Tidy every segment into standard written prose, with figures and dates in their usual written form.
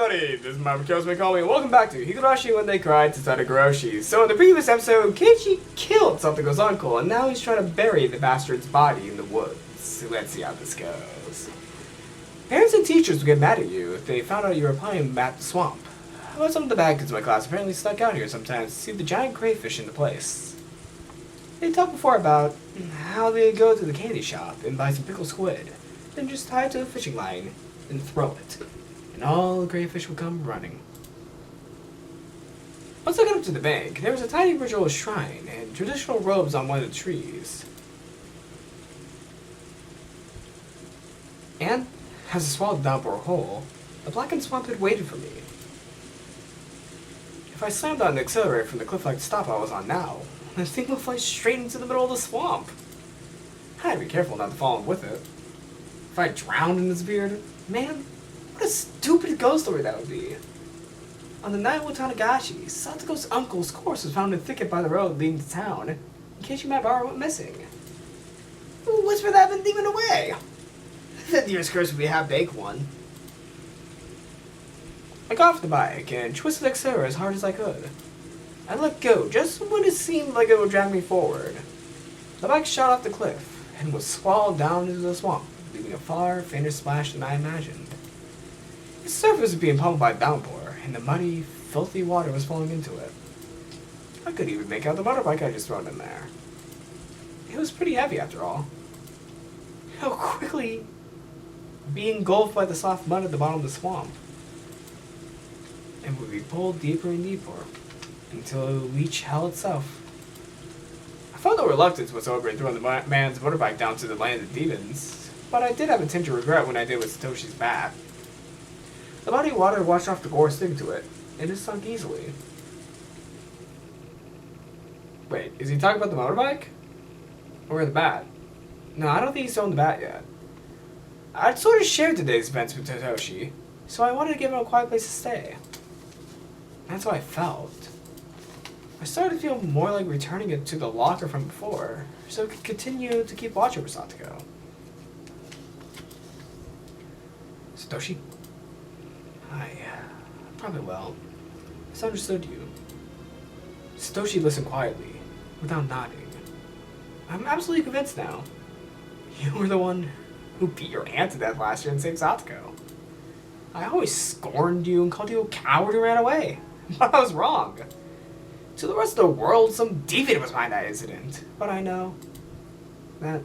everybody! This is my Kosme Calling, and welcome back to Higurashi when they cried to Tatarigoroshi. So in the previous episode, Keiichi killed something's uncle, and now he's trying to bury the bastard's body in the woods. Let's see how this goes. Parents and teachers would get mad at you if they found out you were playing at the swamp. But some of the bad kids in my class apparently snuck out here sometimes to see the giant crayfish in the place. They talked before about how they go to the candy shop and buy some pickled squid, then just tie it to a fishing line and throw it, and all the crayfish would come running. Once I got up to the bank, there was a tiny ritual shrine and traditional robes on one of the trees. And, as I swallowed down for a hole, the blackened swamp had waited for me. If I slammed on the accelerator from the cliff-like stop I was on now, the thing would fly straight into the middle of the swamp. I had to be careful not to fall in with it. If I drowned in this beard, man, what a stupid ghost story that would be. On the night with Tatarigoroshi, Satoko's uncle's corpse was found in a thicket by the road leading to town, in case you might borrow went missing. Who whispered that had been demon away? That year's curse would be a half-baked one. I got off the bike and twisted the accelerator as hard as I could. I let go just when it seemed like it would drag me forward. The bike shot off the cliff and was swallowed down into the swamp, leaving a far fainter splash than I imagined. Its surface was being pummeled by downpour, and the muddy, filthy water was falling into it. I couldn't even make out the motorbike I just thrown in there. It was pretty heavy after all. How quickly being engulfed by the soft mud at the bottom of the swamp, and would be pulled deeper and deeper until it would reach hell itself. I felt no reluctance whatsoever in throwing the man's motorbike down to the land of demons, but I did have a tinge of regret when I did with Satoshi's bat. The body of water washed off the gore sticking to it, and it sunk easily. Wait, is he talking about the motorbike? Or the bat? No, I don't think he's owned the bat yet. I'd sort of shared today's events with Satoshi, so I wanted to give him a quiet place to stay. That's how I felt. I started to feel more like returning it to the locker from before, so it could continue to keep watch over Satoko. Satoshi? I probably will. I misunderstood you. Satoshi listened quietly, without nodding. I'm absolutely convinced now. You were the one who beat your aunt to death last year and saved Satoko. I always scorned you and called you a coward who ran away. But I was wrong. To the rest of the world, some deviant was behind that incident. But I know that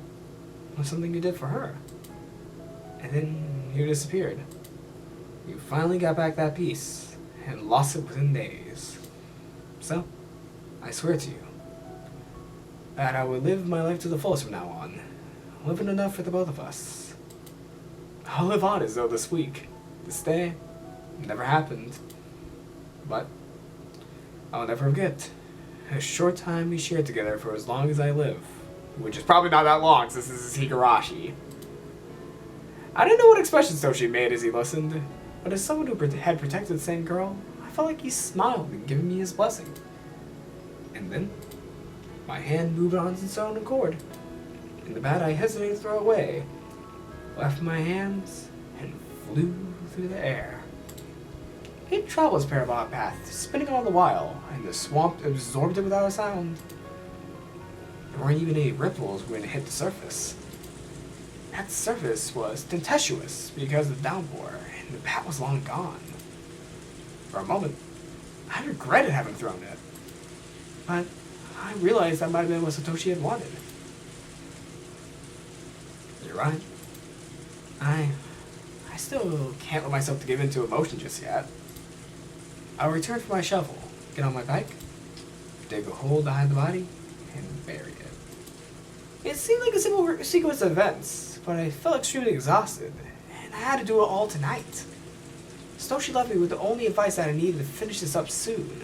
was something you did for her. And then you disappeared. You finally got back that piece and lost it within days. So, I swear to you that I would live my life to the fullest from now on. Living enough for the both of us. I'll live on as though this week, this day, never happened. But I'll never forget a short time we shared together for as long as I live. Which is probably not that long, since this is Higurashi. I didn't know what expression Satoshi made as he listened, but as someone who had protected the same girl, I felt like he smiled and giving me his blessing. And then, my hand moved on its own accord, and the bat I hesitated to throw away left my hands and flew through the air. It traveled its parabolic path, spinning all the while, and the swamp absorbed it without a sound. There weren't even any ripples when it hit the surface. That surface was tempestuous because of the downpour, and the bat was long gone. For a moment, I regretted having thrown it, but I realized that might have been what Satoshi had wanted. You're right. I still can't let myself to give in to emotion just yet. I'll return for my shovel, get on my bike, dig a hole behind the body, and bury it. It seemed like a simple sequence of events, but I felt extremely exhausted, and I had to do it all tonight. Satoshi left me with the only advice that I needed to finish this up soon.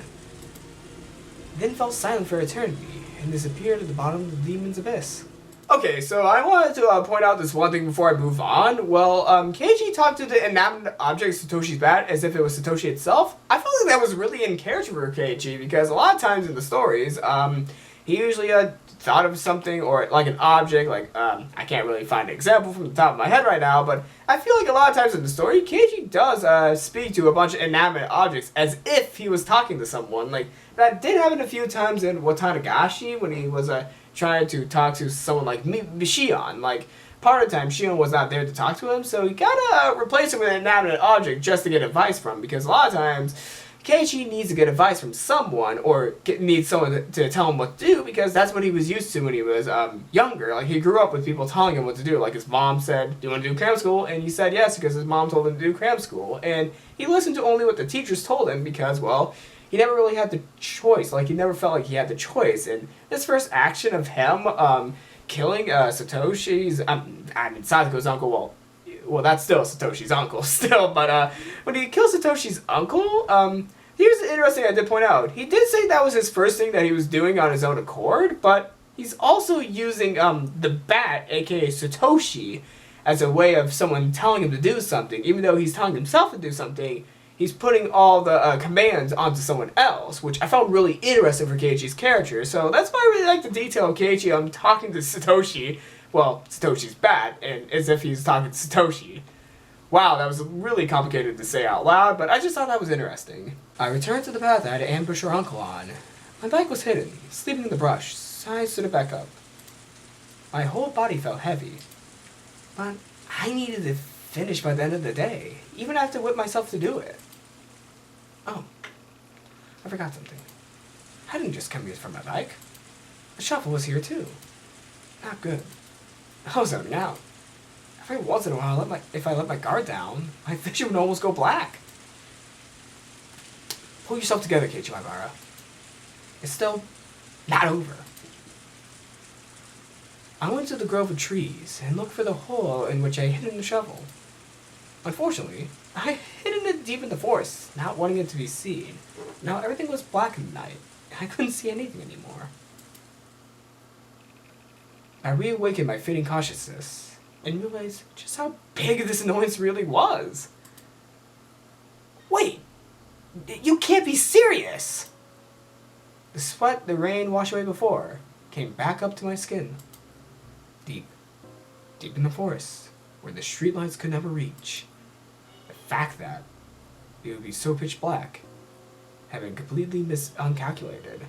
Then fell silent for eternity, and disappeared at the bottom of the demon's abyss. Okay, so I wanted to point out this one thing before I move on. Well, Keiichi talked to the inanimate object Satoshi's bat as if it was Satoshi itself. I felt like that was really in character for Keiichi because a lot of times in the stories, he usually thought of something or like an object, like I can't really find an example from the top of my head right now, but I feel like a lot of times in the story, Keiichi does speak to a bunch of inanimate objects as if he was talking to someone. Like, that did happen a few times in Tatarigoroshi when he was trying to talk to someone like Shion. Like, part of the time, Shion was not there to talk to him, so he gotta replace him with an inanimate object just to get advice from, because a lot of times, Keiichi needs to get advice from someone, or needs someone to tell him what to do, because that's what he was used to when he was younger. Like, he grew up with people telling him what to do. Like, his mom said, do you want to do cram school? And he said yes, because his mom told him to do cram school. And he listened to only what the teachers told him, because, well, he never really had the choice. Like, he never felt like he had the choice. And this first action of him killing Satoshi's, Sato's uncle, well, that's still Satoshi's uncle, still, but when he kills Satoshi's uncle, here's the interesting thing I did point out. He did say that was his first thing that he was doing on his own accord, but he's also using the bat, aka Satoshi, as a way of someone telling him to do something. Even though he's telling himself to do something, he's putting all the commands onto someone else, which I found really interesting for Keiichi's character. So that's why I really like the detail of Keiichi talking to Satoshi. Well, Satoshi's bat, and as if he's talking to Satoshi. Wow, that was really complicated to say out loud, but I just thought that was interesting. I returned to the path I had to ambush her uncle on. My bike was hidden, sleeping in the brush, so I stood it back up. My whole body felt heavy, but I needed to finish by the end of the day, even after I whipped myself to do it. Oh, I forgot something. I didn't just come here for my bike. The shovel was here too. Not good. I was zoning out. Every once in a while, if I let my guard down, my vision would almost go black. Pull yourself together, Keiichi Maibara. It's still not over. I went to the grove of trees and looked for the hole in which I hidden the shovel. Unfortunately, I hidden it deep in the forest, not wanting it to be seen. Now everything was black in the night, and I couldn't see anything anymore. I reawakened my fading consciousness and realized just how big this annoyance really was. Wait! You can't be serious! The sweat the rain washed away before came back up to my skin. Deep in the forest, where the streetlights could never reach. The fact that it would be so pitch black had been completely uncalculated.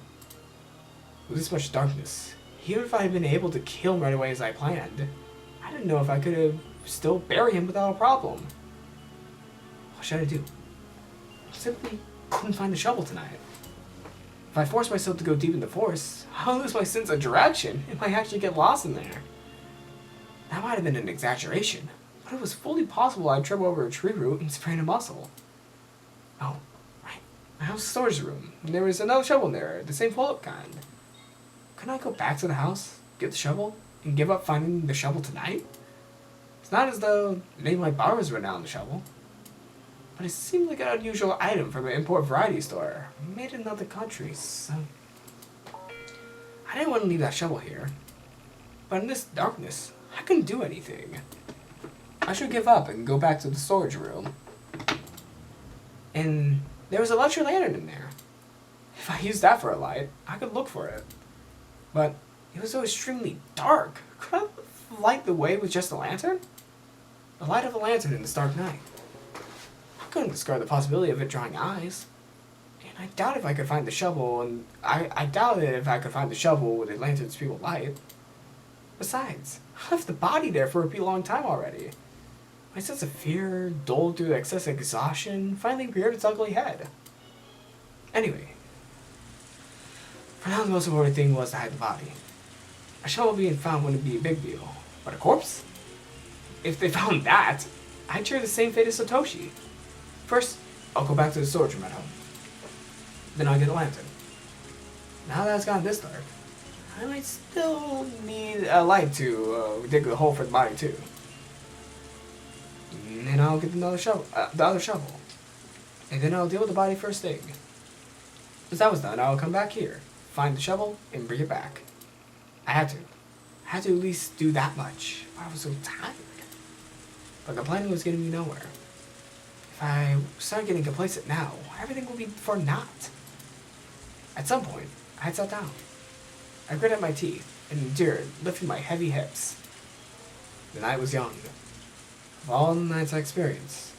With this much darkness, even if I had been able to kill him right away as I planned, I didn't know if I could have still bury him without a problem. What should I do? I simply couldn't find the shovel tonight. If I force myself to go deep in the forest, I'll lose my sense of direction and might actually get lost in there. That might have been an exaggeration, but it was fully possible I'd trip over a tree root and sprain a muscle. Oh, right. My house storage room. And there was another shovel in there, the same pull-up kind. Couldn't I go back to the house, get the shovel, and give up finding the shovel tonight? It's not as though any of my borrowers were down the shovel. But it seemed like an unusual item from an import variety store, made in other countries, so... I didn't want to leave that shovel here. But in this darkness, I couldn't do anything. I should give up and go back to the storage room. And there was a electric lantern in there. If I used that for a light, I could look for it. But it was so extremely dark. Could I light the way with just a lantern? The light of a lantern in this dark night. I couldn't discard the possibility of it drawing eyes. And I doubt if I could find the shovel, and I doubt it if I could find the shovel with a lantern's feeble light. Besides, I left the body there for a pretty long time already. My sense of fear, dulled through excessive exhaustion, finally reared its ugly head. Anyway, for now the most important thing was to hide the body. A shovel being found wouldn't be a big deal, but a corpse? If they found that, I'd share the same fate as Satoshi. First, I'll go back to the storage room at home. Then I'll get a lantern. Now that it's gotten this dark, I might still need a light to dig a hole for the body too. And then I'll get the other shovel. And then I'll deal with the body first thing. Once that was done, I'll come back here, find the shovel, and bring it back. I had to at least do that much. I was so tired. But complaining was getting me nowhere. If I start getting complacent now, everything will be for naught. At some point, I'd sat down. I gritted my teeth and endured, lifting my heavy hips. The night was young. Of all the nights I experienced,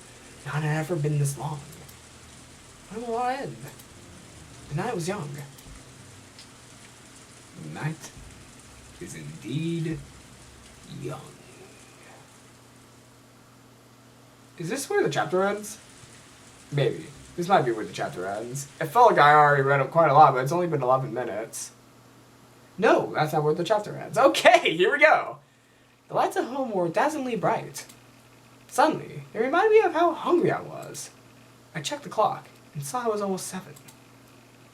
none had ever been this long. When will it end? The night was young. The night is indeed young. Is this where the chapter ends? Maybe. This might be where the chapter ends. It felt like I already read up quite a lot, but it's only been 11 minutes. No, that's not where the chapter ends. Okay, here we go. The lights at home were dazzlingly bright. Suddenly, it reminded me of how hungry I was. I checked the clock and saw it was almost 7.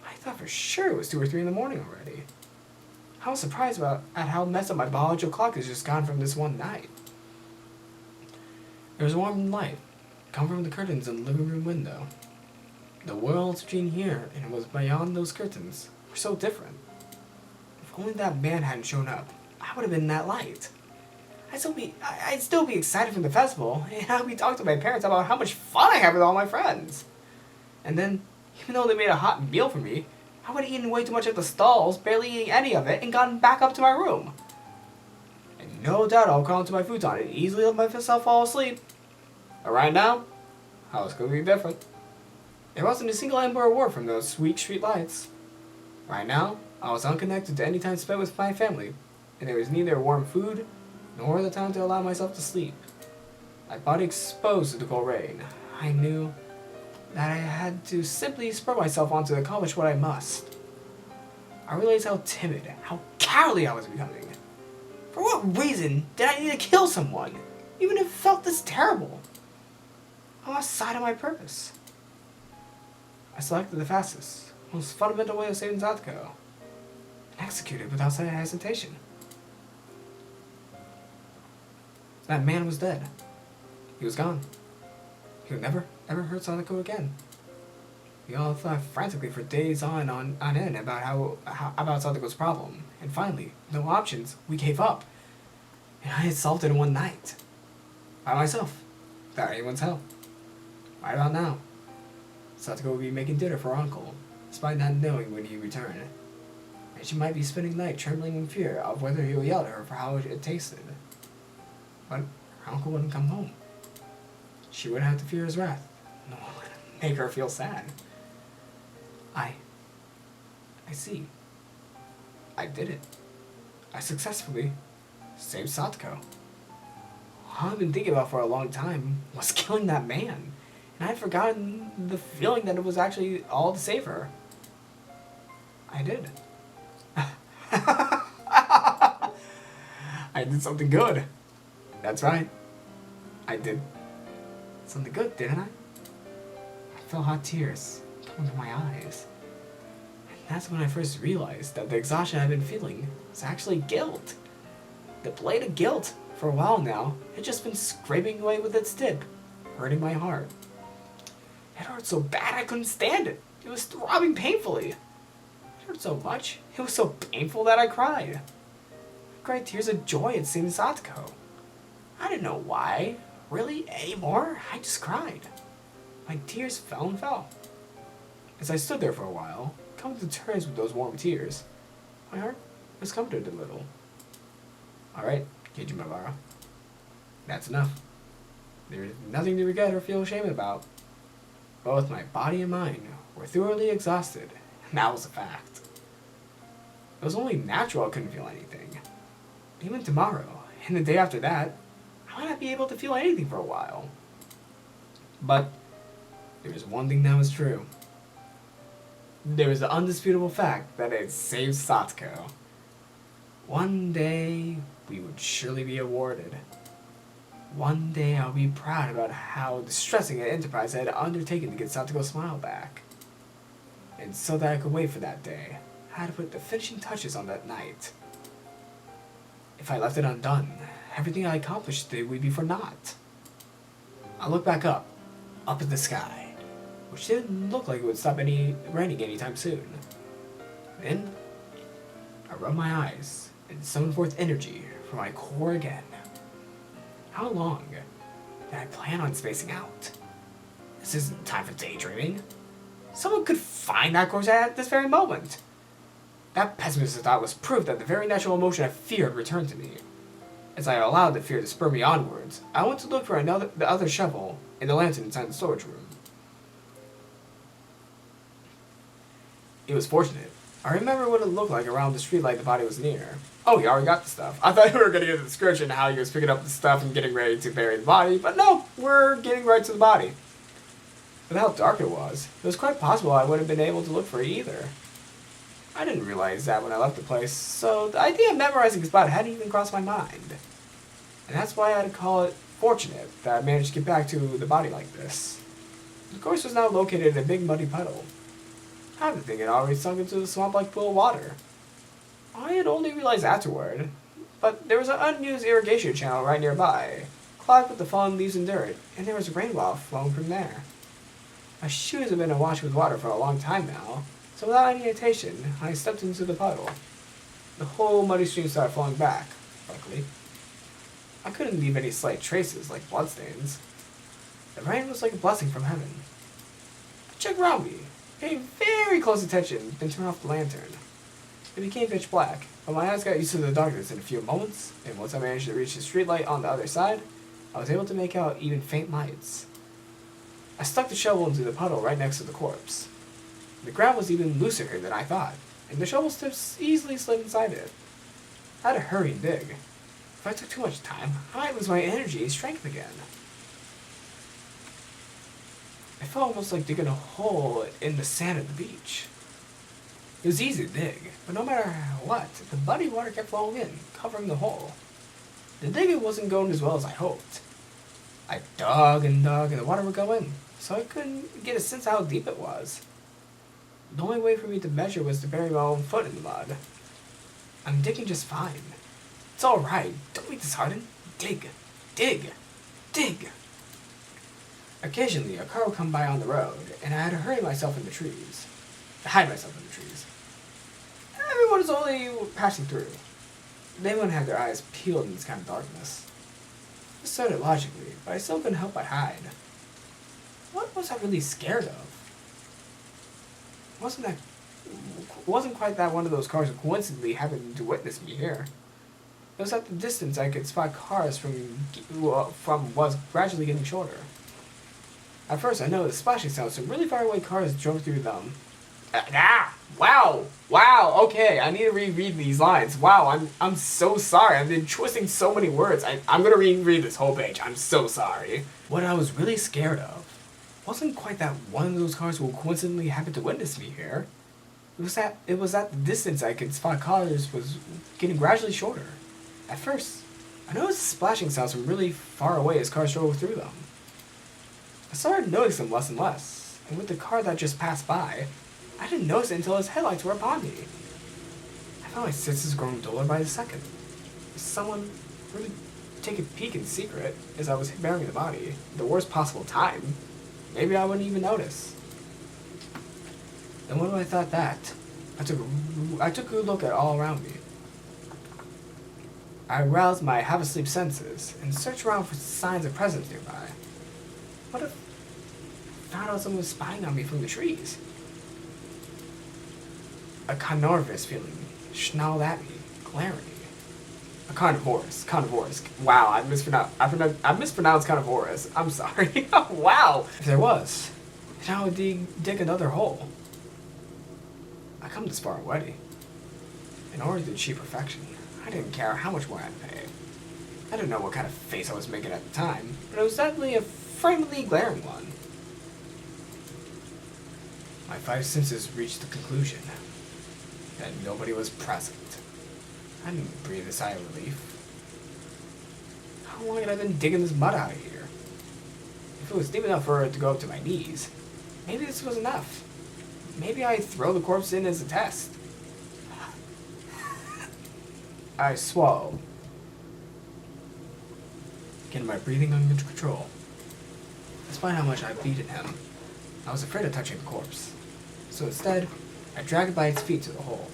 I thought for sure it was 2 or 3 in the morning already. I was surprised at how messed up my biological clock has just gone from this one night. There was a warm light coming from the curtains in the living room window. The worlds between here and what was beyond those curtains were so different. If only that man hadn't shown up, I would have been in that light. I'd still be excited for the festival, and I'd be talking to my parents about how much fun I have with all my friends. And then, even though they made a hot meal for me, I would have eaten way too much at the stalls, barely eating any of it, and gotten back up to my room. And no doubt I'll crawl into my futon and easily let myself fall asleep. But right now, I was completely different. There wasn't a single ember or word from those sweet street lights. Right now, I was unconnected to any time spent with my family, and there was neither warm food nor the time to allow myself to sleep. My body exposed to the cold rain, I knew that I had to simply spur myself on to accomplish what I must. I realized how timid, how cowardly I was becoming. For what reason did I need to kill someone, even if it felt this terrible? I lost sight of my purpose. I selected the fastest, most fundamental way of saving Satoko, and executed without hesitation. That man was dead. He was gone. He would never, ever hurt Satoko again. We all thought frantically for days on end about about Satoko's problem, and finally, no options, we gave up. And I had solved it in one night. By myself. Without anyone's help. Right about now, Satoko would be making dinner for her uncle, despite not knowing when he'd return. And she might be spending the night trembling in fear of whether he would yell at her for how it tasted. But her uncle wouldn't come home. She wouldn't have to fear his wrath. No one would make her feel sad. I see. I did it. I successfully saved Satoko. All I've been thinking about for a long time was killing that man. And I'd forgotten the feeling that it was actually all to save her. I did. I did something good. That's right. I did something good, didn't I? I felt hot tears coming from my eyes. And that's when I first realized that the exhaustion I've been feeling was actually guilt. The blade of guilt, for a while now, had just been scraping away with its tip, hurting my heart. It hurt so bad I couldn't stand it. It was throbbing painfully. It hurt so much, it was so painful that I cried. I cried tears of joy at seeing Satoko. I didn't know why, really, anymore. I just cried. My tears fell and fell. As I stood there for a while, coming to terms with those warm tears, my heart was comforted a little. Alright, Kijimabara. That's enough. There is nothing to regret or feel ashamed about. Both my body and mind were thoroughly exhausted, and that was a fact. It was only natural I couldn't feel anything. Even tomorrow, and the day after that, I might not be able to feel anything for a while. But there was one thing that was true. There was the undisputable fact that it saved Satoko. One day, we would surely be awarded. One day I'll be proud about how distressing an enterprise I had undertaken to get Satoko's smile back. And so that I could wait for that day, I had to put the finishing touches on that night. If I left it undone, everything I accomplished today would be for naught. I looked back up at the sky, which didn't look like it would stop raining anytime soon. Then, I rubbed my eyes and summoned forth energy from my core again. How long did I plan on spacing out? This isn't time for daydreaming. Someone could find that course at this very moment. That pessimistic thought was proof that the very natural emotion of fear had returned to me. As I allowed the fear to spur me onwards, I went to look for the other shovel and the lantern inside the storage room. It was fortunate. I remember what it looked like around the streetlight the body was near. Oh, you already got the stuff. I thought we were going to get the description of how he was picking up the stuff and getting ready to bury the body, but no, we're getting right to the body. With how dark it was quite possible I wouldn't have been able to look for it either. I didn't realize that when I left the place, so the idea of memorizing the spot hadn't even crossed my mind. And that's why I'd call it fortunate that I managed to get back to the body like this. The course was now located in a big muddy puddle. Half the thing had already sunk into the swamp-like pool of water. I had only realized afterward, but there was an unused irrigation channel right nearby, clogged with the fallen leaves and dirt, and there was rainwater flowing from there. My shoes had been awash with water for a long time now, so without any hesitation, I stepped into the puddle. The whole muddy stream started flowing back, luckily. I couldn't leave any slight traces, like bloodstains. The rain was like a blessing from heaven. I checked around me, paid very close attention, then turned off the lantern. It became pitch black, but my eyes got used to the darkness in a few moments, and once I managed to reach the streetlight on the other side, I was able to make out even faint lights. I stuck the shovel into the puddle right next to the corpse. The ground was even looser than I thought, and the shovel tips easily slid inside it. I had to hurry and dig. If I took too much time, I might lose my energy and strength again. It felt almost like digging a hole in the sand at the beach. It was easy to dig, but no matter what, the muddy water kept flowing in, covering the hole. The digging wasn't going as well as I hoped. I dug, and the water would go in, so I couldn't get a sense of how deep it was. The only way for me to measure was to bury my own foot in the mud. I'm digging just fine. It's alright, don't be disheartened. Dig, dig, dig. Occasionally, a car would come by on the road, and I had to hide myself in the trees. Everyone was only passing through. They wouldn't have their eyes peeled in this kind of darkness. This started logically, but I still couldn't help but hide. What was I really scared of? Wasn't quite that one of those cars who coincidentally happened to witness me here. It was at the distance I could spot cars from was gradually getting shorter. At first I noticed splashing sounds from really far away cars drove through them. Wow, okay, I need to reread these lines. Wow, I'm so sorry. I've been twisting so many words. I'm gonna reread this whole page. I'm so sorry. What I was really scared of wasn't quite that one of those cars who coincidentally happened to witness me here. It was at the distance I could spot cars was getting gradually shorter. At first, I noticed splashing sounds from really far away as cars drove through them. I started noticing them less and less, and with the car that just passed by, I didn't notice it until his headlights were upon me. I felt my senses growing duller by the second. If someone were to take a peek in secret as I was burying the body, at the worst possible time, maybe I wouldn't even notice. Then when I thought that, I took a good look at all around me. I aroused my half-asleep senses and searched around for signs of presence nearby. What if I found out someone was spying on me from the trees? A carnivorous feeling snarled at me, glaring. A carnivorous. Wow, I mispronounced carnivorous. I'm sorry. Wow. If there was, then I would dig another hole. I come this far already. In order to achieve perfection, I didn't care how much more I had to pay. I didn't know what kind of face I was making at the time, but it was definitely a friendly, glaring one. My five senses reached the conclusion that nobody was present. I didn't breathe a sigh of relief. How long had I been digging this mud out of here? If it was deep enough for it to go up to my knees, maybe this was enough. Maybe I'd throw the corpse in as a test. I swallowed, getting my breathing under control. Despite how much I beaten him, I was afraid of touching the corpse. So instead, I dragged it by its feet to the hole.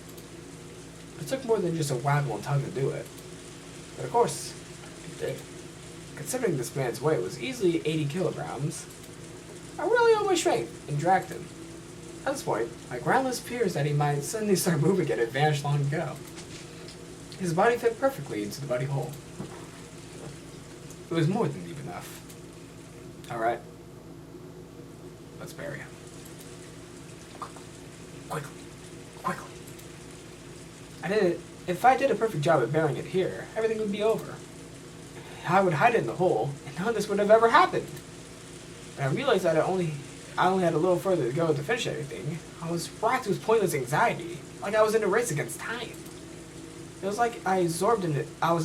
It took more than just a waggle and tug to do it. But of course, it did. Considering this man's weight was easily 80 kilograms, I really owe my strength and dragged him. At this point, my groundless fears that he might suddenly start moving again had vanished long ago. His body fit perfectly into the buddy hole. It was more than deep enough. Alright. Let's bury him. Quickly. Quickly. If I did a perfect job at burying it here, everything would be over. I would hide it in the hole, and none of this would have ever happened. When I realized that I only had a little further to go to finish everything, I was racked with pointless anxiety, like I was in a race against time. It was like I was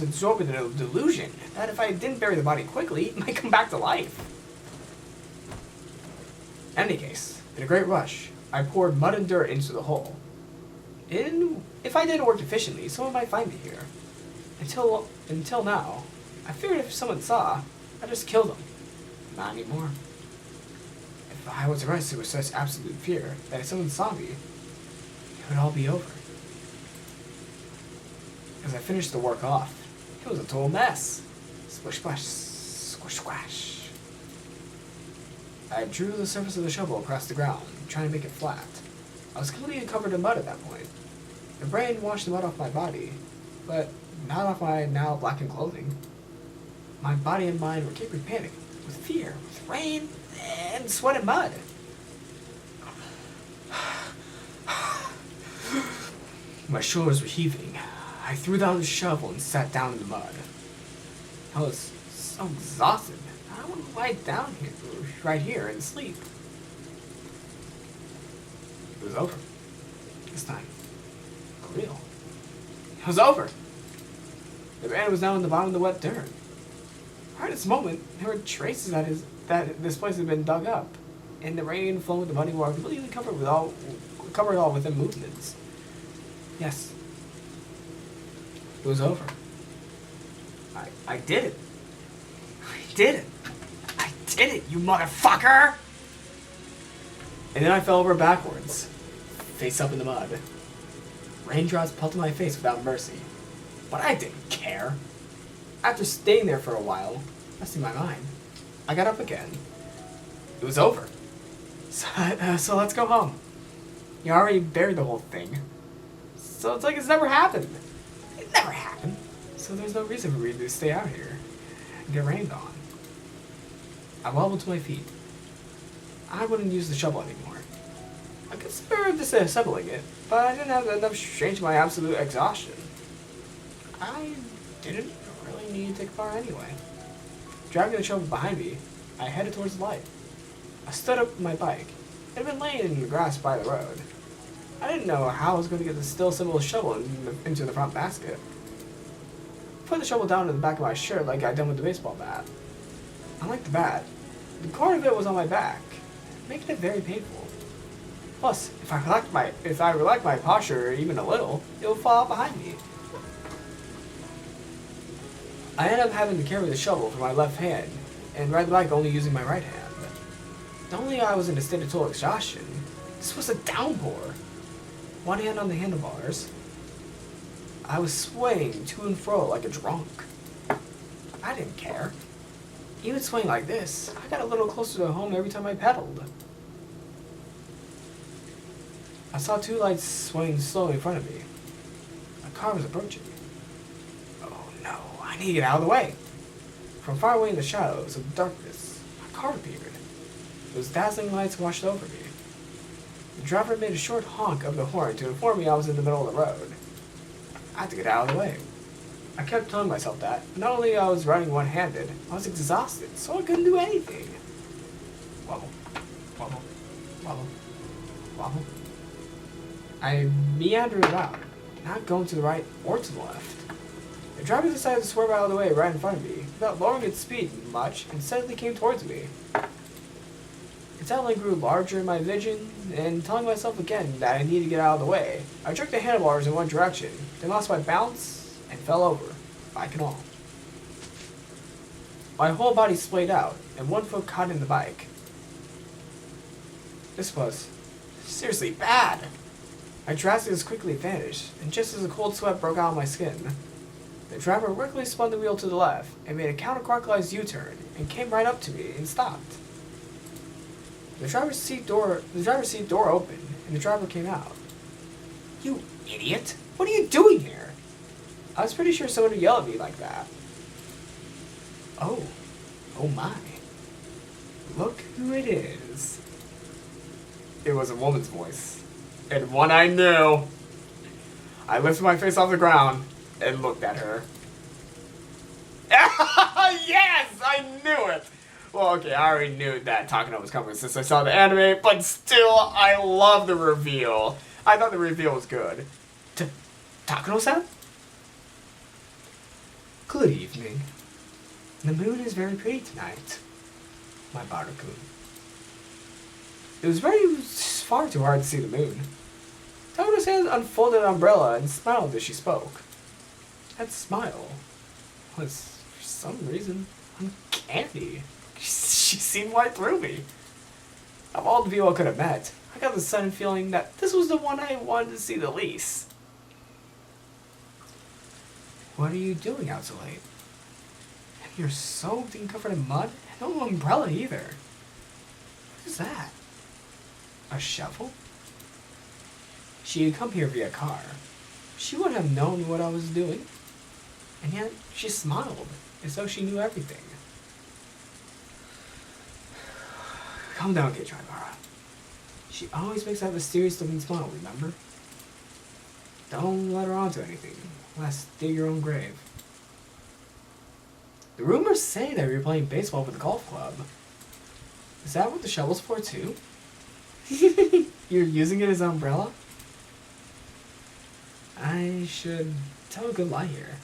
absorbed in a delusion that if I didn't bury the body quickly, it might come back to life. In any case, in a great rush, I poured mud and dirt into the hole. If I didn't work efficiently, someone might find me here. Until now, I figured if someone saw, I'd just kill them. Not anymore. If I was arrested with such absolute fear that if someone saw me, it would all be over. As I finished the work off, it was a total mess. Splish splash, squish squash. I drew the surface of the shovel across the ground, trying to make it flat. I was completely covered in mud at that point. The rain washed the mud off my body, but not off my now blackened clothing. My body and mind were keeping panic, with fear, with rain, and sweat and mud. My shoulders were heaving. I threw down the shovel and sat down in the mud. I was so exhausted. I wanted to lie down here, right here, and sleep. It was over. This time. For real. It was over. The man was down in the bottom of the wet dirt. Right at this moment, there were traces that this place had been dug up, and the rain flowing with the muddy water completely covered all within movements. Yes. It was over. I did it. I did it. I did it, you motherfucker! And then I fell over backwards, face up in the mud. Raindrops pelted my face without mercy. But I didn't care. After staying there for a while, resting my mind, I got up again. It was over. So let's go home. You already buried the whole thing. So it's like it's never happened. It never happened. So there's no reason for me to stay out here and get rained on. I wobbled to my feet. I wouldn't use the shovel anymore. I considered disassembling it, but I didn't have enough strength to my absolute exhaustion. I didn't really need to take apart anyway. Dragging the shovel behind me, I headed towards the light. I stood up my bike. It had been laying in the grass by the road. I didn't know how I was going to get the still symbol shovel into the front basket. I put the shovel down in the back of my shirt like I'd done with the baseball bat. Unlike the bat, the cord of it was on my back, making it very painful. Plus, if I relaxed my posture even a little, it would fall out behind me. I ended up having to carry the shovel from my left hand and ride the bike only using my right hand. Not only I was in a state of total exhaustion, this was a downpour. One hand on the handlebars. I was swaying to and fro like a drunk. I didn't care. Even swaying like this, I got a little closer to home every time I pedaled. I saw two lights swaying slowly in front of me. A car was approaching me. Oh no, I need to get out of the way. From far away in the shadows of darkness, a car appeared. Those dazzling lights washed over me. The driver made a short honk of the horn to inform me I was in the middle of the road. I had to get out of the way. I kept telling myself that not only I was riding one-handed, I was exhausted, so I couldn't do anything. Wobble, wobble, wobble, wobble. I meandered about, not going to the right or to the left. The driver decided to swerve out of the way right in front of me, without lowering its speed much, and suddenly came towards me. It suddenly grew larger in my vision, and telling myself again that I needed to get out of the way, I jerked the handlebars in one direction, then lost my balance, and fell over, bike and all. My whole body splayed out, and one foot caught in the bike. This was seriously bad. My drasticness quickly vanished, and just as a cold sweat broke out on my skin, the driver quickly spun the wheel to the left and made a counterclockwise U-turn and came right up to me and stopped. The driver's seat door opened, and the driver came out. You idiot! What are you doing here? I was pretty sure someone would yell at me like that. Oh. Oh my. Look who it is. It was a woman's voice. And one I knew. I lifted my face off the ground and looked at her. Yes! I knew it! Well, okay, I already knew that Takano was coming since I saw the anime, but still, I love the reveal. I thought the reveal was good. Takano-san? Good evening. The moon is very pretty tonight, my Baru-kun. It was far too hard to see the moon. Takano-san unfolded an umbrella and smiled as she spoke. That smile was, for some reason, uncanny. She seemed right through me. Of all the people I could have met, I got the sudden feeling that this was the one I wanted to see the least. What are you doing out so late? And you're soaked and covered in mud, and no umbrella either. What is that? A shovel? She had come here via car. She would have known what I was doing. And yet, she smiled, as though she knew everything. Calm down, Keiichibara. She always makes that mysterious-looking smile, remember? Don't let her onto anything, lest dig your own grave. The rumors say that you're playing baseball with the golf club. Is that what the shovel's for, too? You're using it as an umbrella? I should tell a good lie here.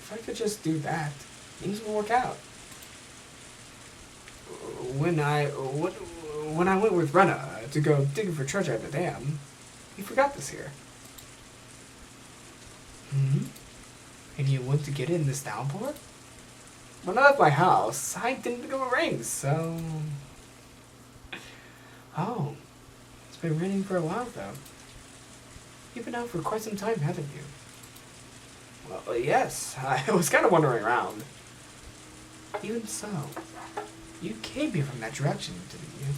If I could just do that, things will work out. When I went with Rena to go digging for treasure at the dam, we forgot this here. And you went to get it in this downpour? When I left my house, I didn't think it would rain, so... Oh, it's been raining for a while, though. You've been out for quite some time, haven't you? Well, yes. I was kind of wandering around. Even so, you came here from that direction, didn't you?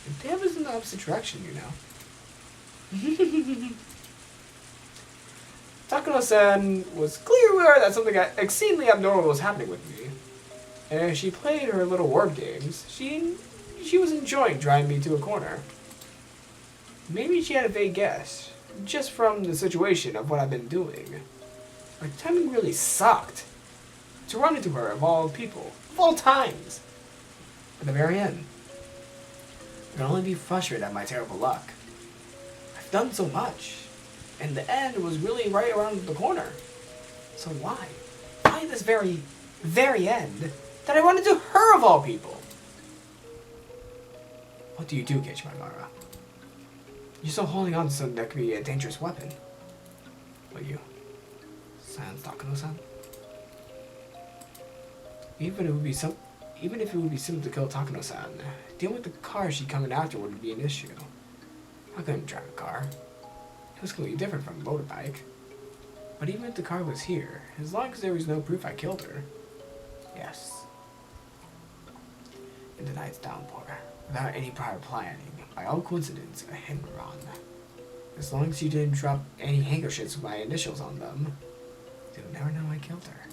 The dam is in the opposite direction, you know. Takano-san was clearly aware that something exceedingly abnormal was happening with me. And as she played her little word games, she was enjoying driving me to a corner. Maybe she had a vague guess, just from the situation of what I've been doing. My timing really sucked. To run into her, of all people, of all times. At the very end. I can only be frustrated at my terrible luck. I've done so much. And the end was really right around the corner. So why? Why this very, very end that I run into her of all people? What do you do, Keiichibara? You're still holding on to something that could be a dangerous weapon. Will you? Sans Takano-san? Even if it would be simple to kill Takano-san, dealing with the car she'd coming after would be an issue. I couldn't drive a car. It was completely different from a motorbike. But even if the car was here, as long as there was no proof I killed her. Yes. In the night's downpour, without any prior planning, by all coincidence, a hit and run. As long as you didn't drop any handkerchiefs with my initials on them, they would never know I killed her.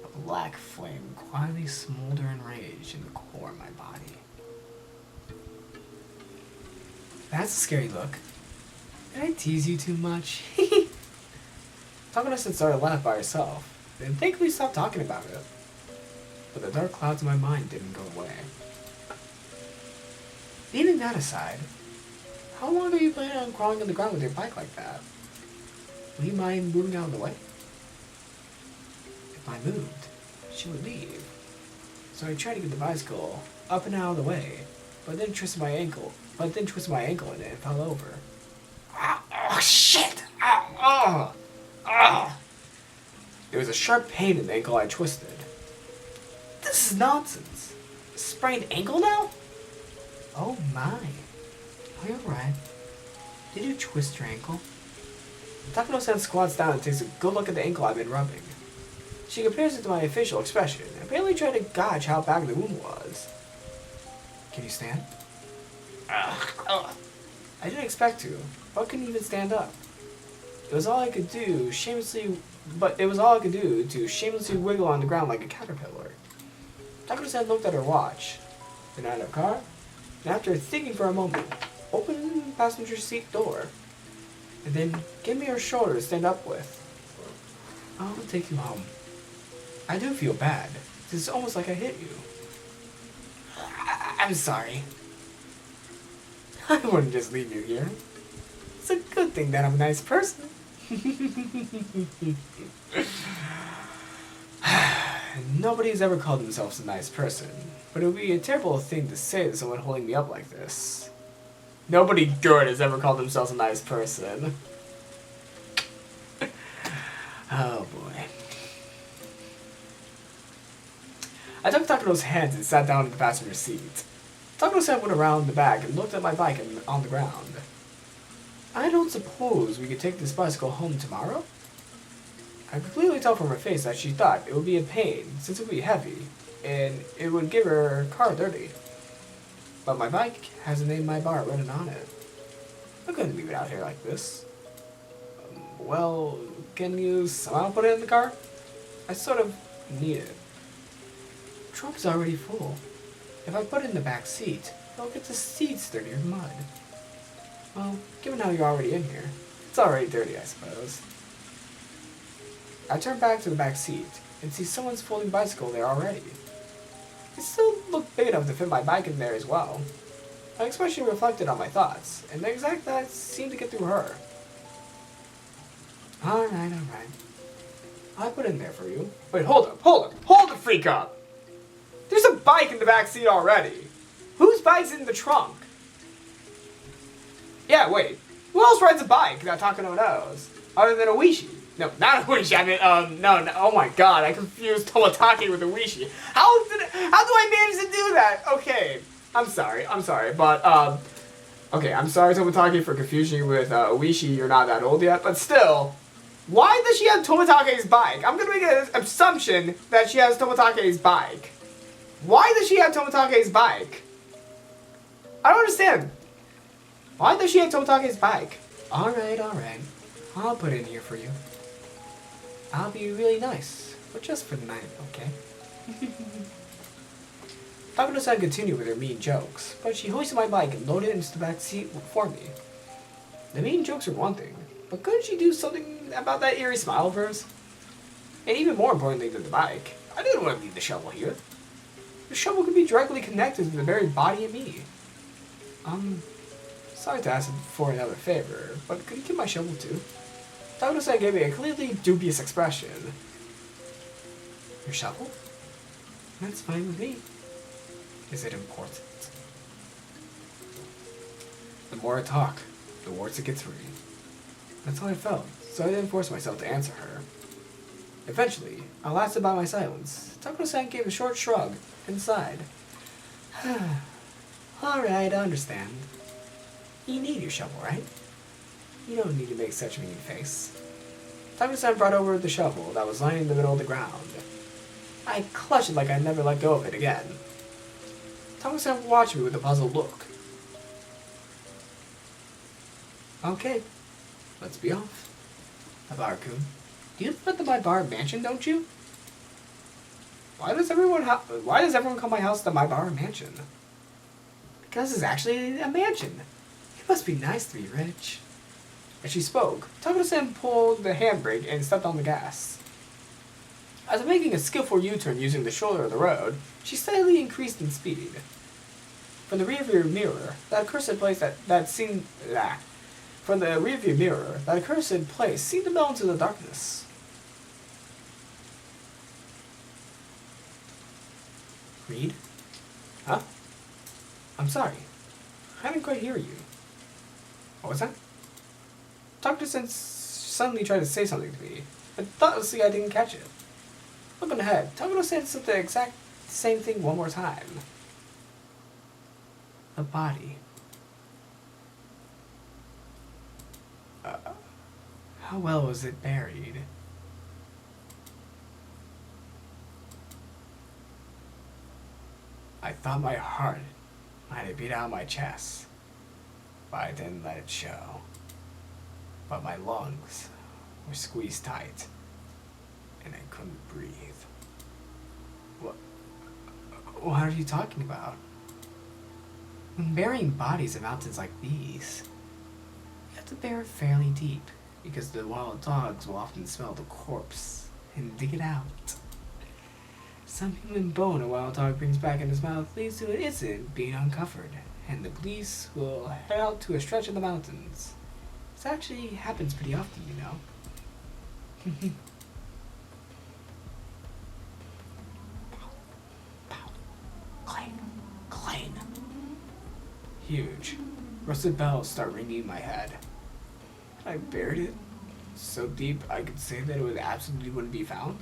A black flame quietly smolder and rage in the core of my body. That's a scary look. Did I tease you too much? Takano-san started to laugh by herself, and thankfully stopped talking about it. But the dark clouds in my mind didn't go away. Leaving that aside, how long are you planning on crawling on the ground with your bike like that? Will you mind moving out of the way? If I moved, she would leave. So I tried to get the bicycle up and out of the way, but then twisted my ankle in it and fell over. Oh, shit! There was a sharp pain in the ankle I twisted. This is nonsense. A sprained ankle now? Oh my. Are you alright? Did you twist your ankle? Takano-san squats down and takes a good look at the ankle I've been rubbing. She compares it to my facial expression and apparently tried to gauge how bad the wound was. Can you stand? I didn't expect to. I couldn't even stand up. It was all I could do to shamelessly wiggle on the ground like a caterpillar. Takura-san looked at her watch, then at her car, and after thinking for a moment, opened the passenger seat door, and then gave me her shoulder to stand up with. I'll take you home. I do feel bad. It's almost like I hit you. I'm sorry. I wouldn't just leave you here. It's a good thing that I'm a nice person. Nobody's ever called themselves a nice person, but it would be a terrible thing to say to someone holding me up like this. Nobody good has ever called themselves a nice person. Oh boy. I took Takuro's hands and sat down in the passenger seat. Takuro-san went around the back and looked at my bike on the ground. I don't suppose we could take this bicycle home tomorrow? I could clearly tell from her face that she thought it would be a pain, since it would be heavy, and it would give her car dirty. But my bike has the name of my bar written on it. I couldn't leave it out here like this. Well, can you somehow put it in the car? I sort of need it. The trunk's already full. If I put it in the back seat, it'll get the seats dirty with mud. Well, given how you're already in here, it's already dirty, I suppose. I turn back to the back seat and see someone's folding bicycle there already. It still looked big enough to fit my bike in there as well. My expression reflected on my thoughts, and the exact thoughts seemed to get through her. Alright. I'll put it in there for you. Wait, hold the freak up! There's a bike in the back seat already. Whose bike's in the trunk? Yeah, wait. Who else rides a bike that Takano knows? Other than Oishi? No, not Oishi. I mean, no. Oh my god, I confused Tomatake with Oishi. How do I manage to do that? Okay, I'm sorry, but, okay, I'm sorry, Tomatake, for confusing you with, Oishi. You're not that old yet, but still, why does she have Tomatake's bike? I'm gonna make an assumption that she has Tomatake's bike. Why does she have Tomatake's bike? I don't understand. Why does she have Tomatake's bike? Alright. I'll put it in here for you. I'll be really nice, but just for the night, okay? Takano-san continued with her mean jokes, but she hoisted my bike and loaded it into the back seat for me. The mean jokes are one thing, but couldn't she do something about that eerie smile of hers? And even more importantly than the bike, I didn't want to leave the shovel here. The shovel could be directly connected to the very body of me. Sorry to ask for another favor, but could you give my shovel too? Takano-san gave me a clearly dubious expression. Your shovel? That's fine with me. Is it important? The more I talk, the worse it gets for me. That's how I felt, so I didn't force myself to answer her. Eventually, I lasted by my silence. Takano-san gave a short shrug and sighed. Alright, I understand. You need your shovel, right? You don't need to make such a mean face. Takano-san brought over the shovel that was lying in the middle of the ground. I clutched it like I'd never let go of it again. Takano-san watched me with a puzzled look. Okay, let's be off. Abar-kun, you live at my bar mansion, don't you? Why does everyone call my house the My Bar Mansion? Because it's actually a mansion. It must be nice to be rich. As she spoke, Takano-san pulled the handbrake and stepped on the gas. After making a skillful U-turn using the shoulder of the road, she slightly increased in speed. From the rearview mirror, that accursed place seemed to melt into the darkness. Reed? Huh? I'm sorry. I didn't quite hear you. What was that? Takano-san suddenly tried to say something to me, but thoughtlessly I didn't catch it. Looking ahead, Takano-san said the exact same thing one more time. The body. How well was it buried? I thought my heart I had it beat out my chest, but I didn't let it show. But my lungs were squeezed tight, and I couldn't breathe. What are you talking about? When burying bodies in mountains like these, you have to bury it fairly deep, because the wild dogs will often smell the corpse and dig it out. Some human bone a wild dog brings back in his mouth leads to an incident being uncovered, and the police will head out to a stretch of the mountains. This actually happens pretty often, you know. Clang, clang. Huge. Rusted bells start ringing in my head. I buried it so deep I could say that it would absolutely wouldn't be found?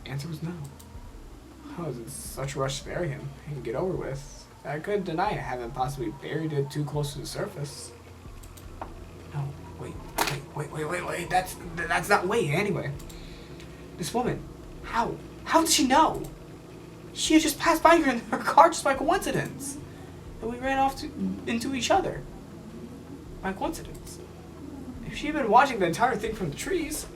The answer was no. I was in such a rush to bury him and get over with. I couldn't deny I haven't possibly buried it too close to the surface. No, wait. That's not wait anyway. This woman, how did she know? She had just passed by here in her car just by coincidence. And we ran off into each other. By coincidence. If she had been watching the entire thing from the trees,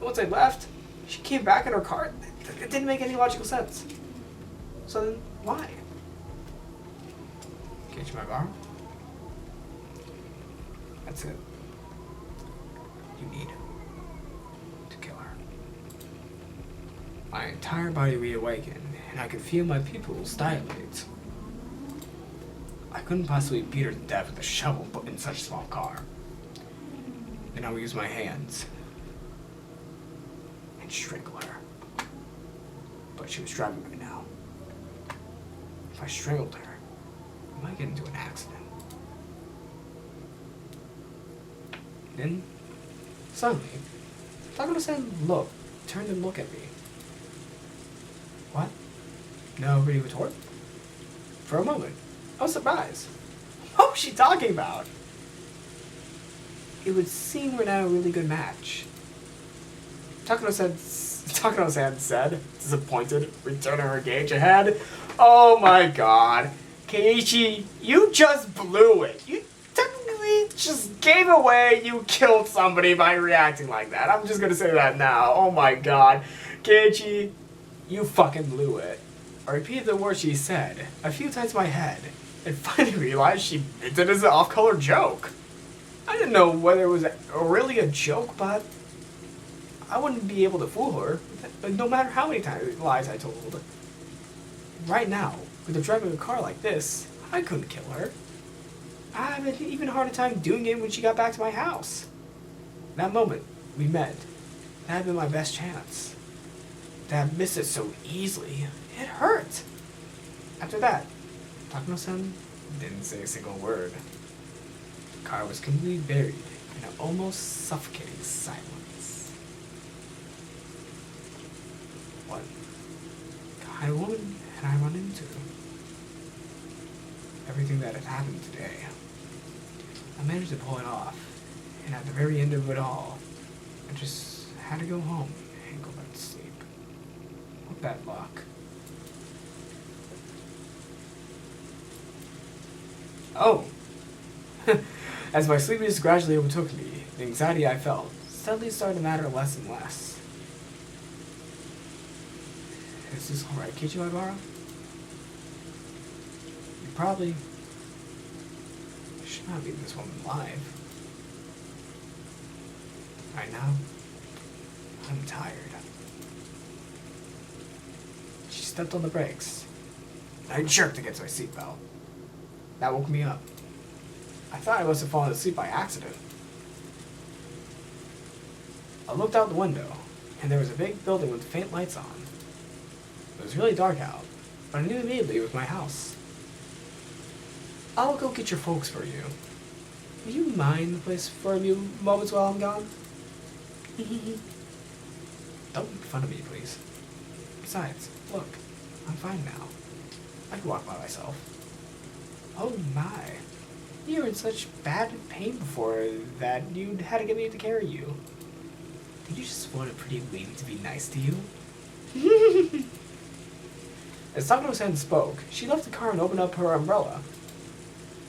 once I left, she came back in her car. It didn't make any logical sense. So then, why? Catch my bar? That's it. You need to kill her. My entire body reawakened, and I could feel my pupils dilate. I couldn't possibly beat her to death with a shovel put in such a small car. Then I would use my hands and strangle her. But she was driving right now. If I strangled her, I might get into an accident. Then, suddenly, Takano-san turned and looked at me. What? No ready retort? For a moment, I was surprised. What was she talking about? It would seem we're now a really good match. Takano-san said, disappointed, returning her gauge ahead. Oh my god. Keiichi, you just blew it. You technically just gave away you killed somebody by reacting like that. I'm just gonna say that now. Oh my god. Keiichi, you fucking blew it. I repeated the words she said a few times in my head, and finally realized she meant it as an off-color joke. I didn't know whether it was really a joke, but I wouldn't be able to fool her, no matter how many lies I told. Right now, with her driving a car like this, I couldn't kill her. I have an even harder time doing it when she got back to my house. That moment we met, that had been my best chance. To have missed it so easily, it hurt. After that, Takano-san didn't say a single word. The car was completely buried in an almost suffocating silence. What kind of woman had I run into? Everything that had happened today, I managed to pull it off, and at the very end of it all, I just had to go home and go back to sleep. What bad luck. Oh! As my sleepiness gradually overtook me, the anxiety I felt suddenly started to matter less and less. Is this alright, Kichiwabara? You probably should not leave this woman alive. Right now, I'm tired. She stepped on the brakes. I jerked against my seatbelt. That woke me up. I thought I must have fallen asleep by accident. I looked out the window, and there was a big building with faint lights on. It was really dark out, but I knew immediately it was my house. I'll go get your folks for you. Will you mind the place for a few moments while I'm gone? Don't make fun of me, please. Besides, look, I'm fine now. I can walk by myself. Oh my. You were in such bad pain before that you had to get me to carry you. Did you just want a pretty lady to be nice to you? As Takano-san spoke, she left the car and opened up her umbrella.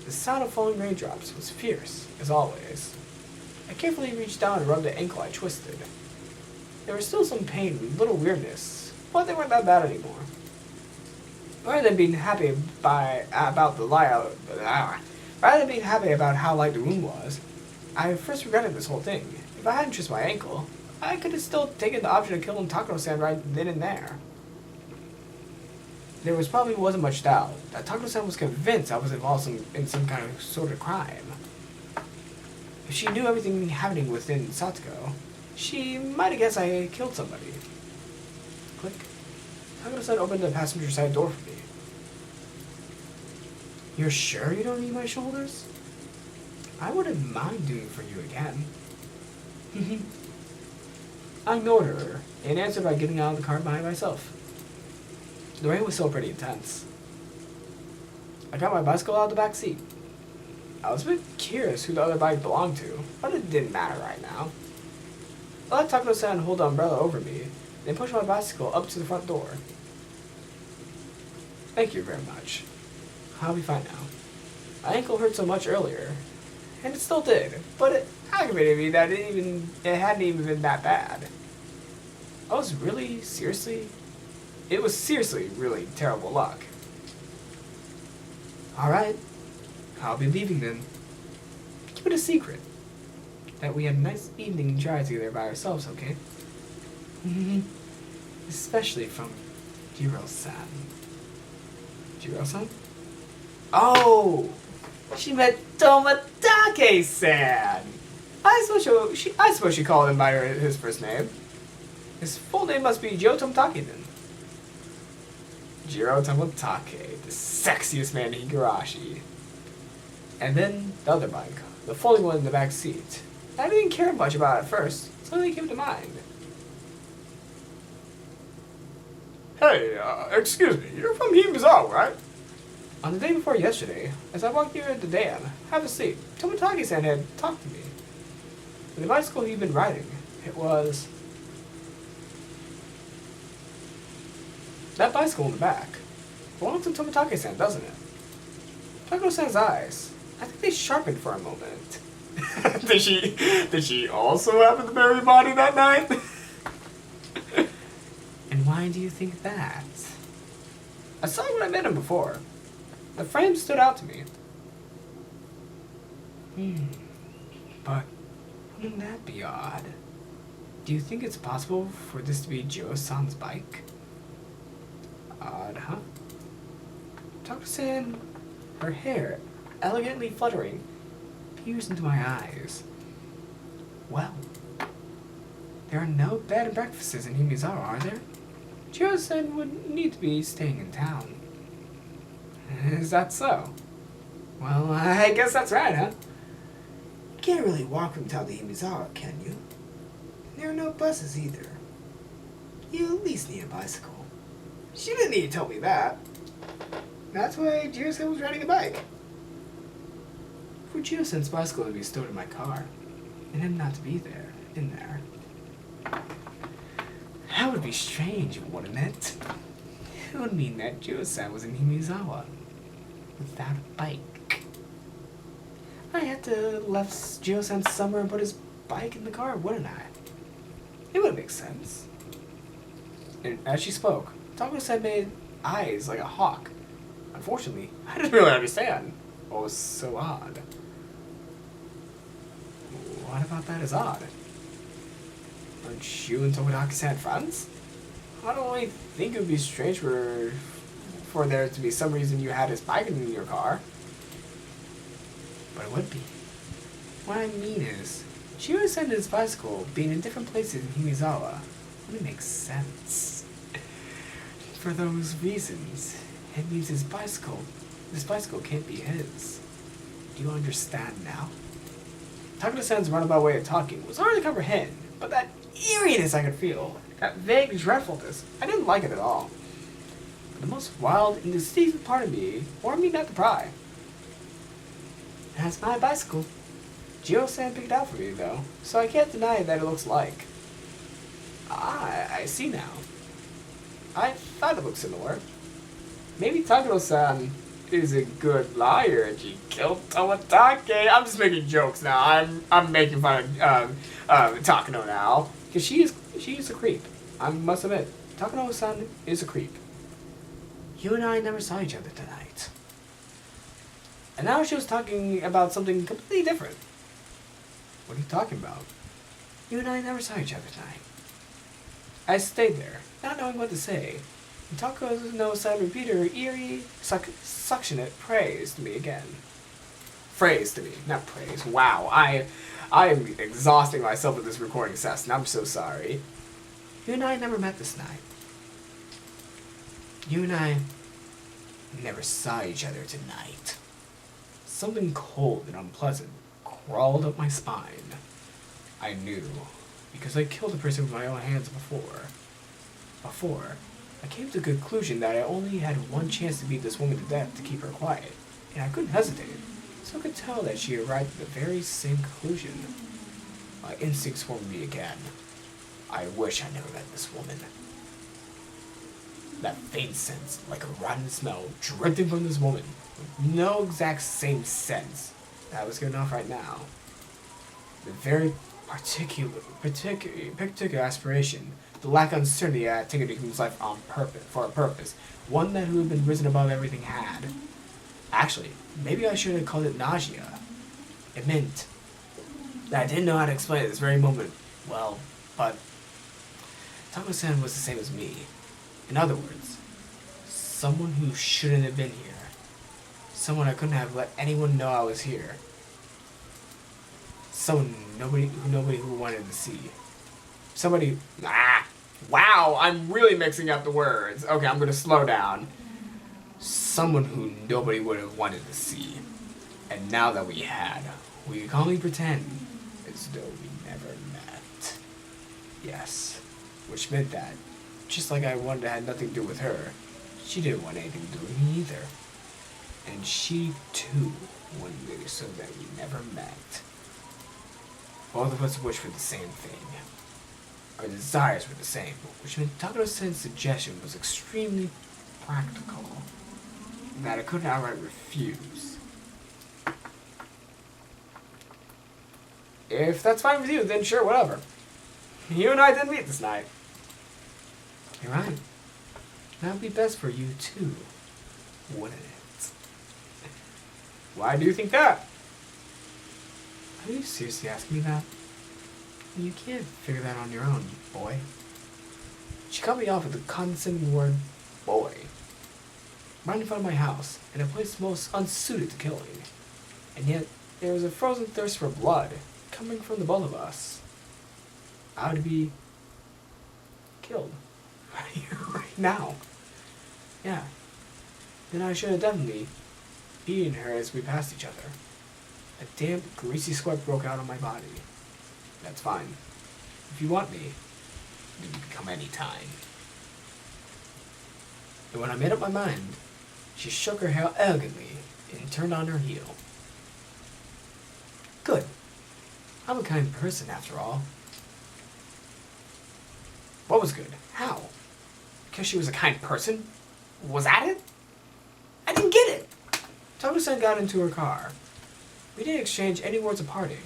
The sound of falling raindrops was fierce, as always. I carefully reached down and rubbed the ankle I twisted. There was still some pain and little weirdness, but they weren't that bad anymore. Rather than being happy about how light the wound was, I first regretted this whole thing. If I hadn't twisted my ankle, I could have still taken the option of killing Takano-san right then and there. There wasn't much doubt that Takano-san was convinced I was involved in some kind of sort of crime. If she knew everything happening within Satsuko, she might have guessed I had killed somebody. Click. Takano-san opened the passenger side door for me. You're sure you don't need my shoulders? I wouldn't mind doing it for you again. I ignored her and answered by getting out of the car by myself. The rain was still pretty intense. I got my bicycle out of the back seat. I was a bit curious who the other bike belonged to, but it didn't matter right now. I let Takano-san hold the umbrella over me, then pushed my bicycle up to the front door. Thank you very much. I'll be fine now. My ankle hurt so much earlier, and it still did, but it aggravated me that it hadn't even been that bad. It was seriously really terrible luck. Alright, I'll be leaving then. Keep it a secret that we had a nice evening drive together by ourselves, okay? Especially from Jiro-san. Jiro-san? Oh! She met Tomatake-san! I suppose she called him by his first name. His full name must be Jiro Tomatake then. Jiro Tomatake, the sexiest man in Higurashi. And then the other bike, the folding one in the back seat. I didn't care much about it at first, so they came to mind. Hey, excuse me, you're from Himizawa, right? On the day before yesterday, as I walked near the dam, half asleep, Tomatake-san had talked to me. And the bicycle he'd been riding, it was... that bicycle in the back belongs to Tomatake-san, doesn't it? Takano-san's eyes, I think they sharpened for a moment. Did she also happen to bury your body that night? And why do you think that? I saw when I met him before. The frame stood out to me. But wouldn't that be odd? Do you think it's possible for this to be Jiro-san's bike? Odd, huh? Takano-san, her hair, elegantly fluttering, peers into my eyes. Well, there are no bed and breakfasts in Himizawa, are there? Jiro-san would need to be staying in town. Is that so? Well, I guess that's right, huh? You can't really walk from town to Himizawa, can you? There are no buses either. You at least need a bicycle. She didn't need to tell me that. That's why Jiro-san was riding a bike. For Jiro-san's bicycle to be stowed in my car, and him not to be there, in there. That would be strange, wouldn't it? It would mean that Jiro-san was in Himizawa without a bike. I had to left Jiro-san somewhere and put his bike in the car, wouldn't I? It would make sense. And as she spoke, Takano-san made eyes like a hawk. Unfortunately, I didn't really understand what was so odd. What about that is odd? Aren't you and Tomodachi-san friends? I don't really think it would be strange for there to be some reason you had his bike in your car. But it would be. What I mean is, Jiro-san and his bicycle being in different places in Himizawa wouldn't make sense. For those reasons, it means this bicycle can't be his. Do you understand now? Takano-san's roundabout way of talking was hard to comprehend, but that eeriness I could feel, that vague dreadfulness, I didn't like it at all. But the most wild and instinctive part of me warned me not to pry. That's my bicycle. Jiro-san picked it out for me, though, so I can't deny that it looks like. Ah, I see now. I thought it looked similar. maybe Takano-san is a good liar and she killed Tawatake. I'm just making jokes now. I'm making fun of Takano now. Because she's a creep. I must admit, Takano-san is a creep. You and I never saw each other tonight. And now she was talking about something completely different. What are you talking about? You and I never saw each other tonight. I stayed there, not knowing what to say. And Takano-san repeated her eerie, suctionate praise to me again. Phrase to me, not praise. Wow, I am exhausting myself with this recording session. I'm so sorry. You and I never met this night. You and I never saw each other tonight. Something cold and unpleasant crawled up my spine. I knew, because I killed a person with my own hands before. I came to the conclusion that I only had one chance to beat this woman to death to keep her quiet, and I couldn't hesitate. So I could tell that she arrived at the very same conclusion. My instincts formed me again. I wish I never met this woman. That faint sense, like a rotten smell, drifting from this woman, with no exact same sense that was good enough right now. The very particular aspiration, the lack of uncertainty I had taken to his life on purpose, for a purpose, one that who had been risen above everything had. Actually, maybe I should have called it nausea. It meant that I didn't know how to explain it at this very moment. Well, but Tako-san was the same as me. In other words, someone who shouldn't have been here. Someone I couldn't have let anyone know I was here. Someone nobody who wanted to see. Somebody. Wow, I'm really mixing up the words. Okay, I'm gonna slow down. Someone who nobody would have wanted to see. And now that we could only pretend as though we never met. Yes, which meant that, just like I wanted to have nothing to do with her, she didn't want anything to do with me either. And she, too, wanted me so that we never met. Both of us wished for the same thing. Our desires were the same, which meant Takano-san's suggestion was extremely practical, and that I couldn't outright refuse. If that's fine with you, then sure, whatever. You and I didn't meet this night. You're right. That would be best for you, too, wouldn't it? Why do you think that? Are you seriously asking me that? You can't figure that on your own, boy. She cut me off with the condescending word, boy. Right in front of my house, in a place most unsuited to killing. And yet, there was a frozen thirst for blood coming from the both of us. I would be killed. Right here, right now. Yeah. Then I should have definitely beaten her as we passed each other. A damp, greasy sweat broke out on my body. That's fine. If you want me, you can come any time. And when I made up my mind, she shook her hair elegantly and turned on her heel. Good. I'm a kind person, after all. What was good? How? Because she was a kind person? Was that it? I didn't get it! Tako-san got into her car. We didn't exchange any words of parting.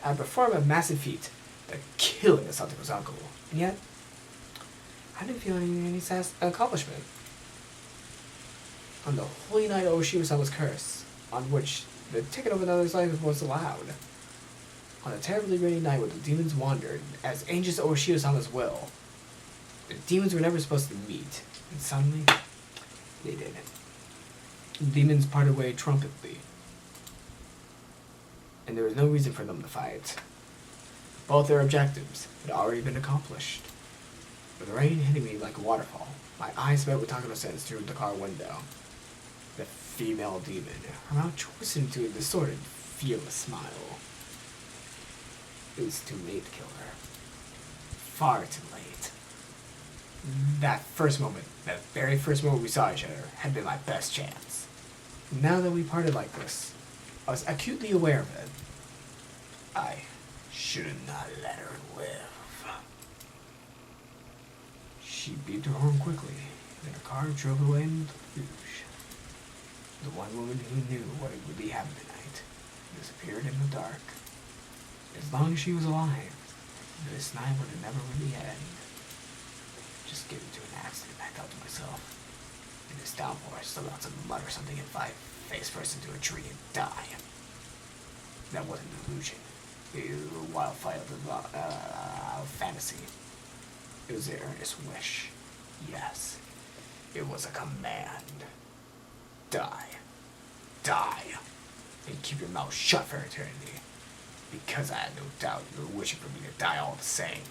I performed a massive feat, the killing of Satoru's uncle, and yet, I didn't feel any accomplishment. On the holy night of Oshiro-sama's curse, on which the ticket of another's life was allowed, on a terribly rainy night where the demons wandered, as angels of Oshiro-sama's will, the demons were never supposed to meet, and suddenly, they did. The demons parted way trumpetly, and there was no reason for them to fight. Both their objectives had already been accomplished. With the rain hitting me like a waterfall, my eyes met with Takano-san's through the car window. The female demon, her mouth twisted into a distorted, fearless smile. It was too late to kill her. Far too late. That very first moment we saw each other, had been my best chance. Now that we parted like this, I was acutely aware of it. I should have not let her live. She beat her horn quickly, Their car drove away in rouge. The one woman who knew what it would be happening tonight disappeared in the dark. As long as she was alive, this night would have never really end. Just get into an accident, I thought to myself. In this downpour, slip out some mud or something and fly face first into a tree and die. That wasn't an illusion. It was a wildfire of fantasy. It was an earnest wish. Yes. It was a command. Die. Die. And keep your mouth shut for eternity. Because I had no doubt you were wishing for me to die all the same.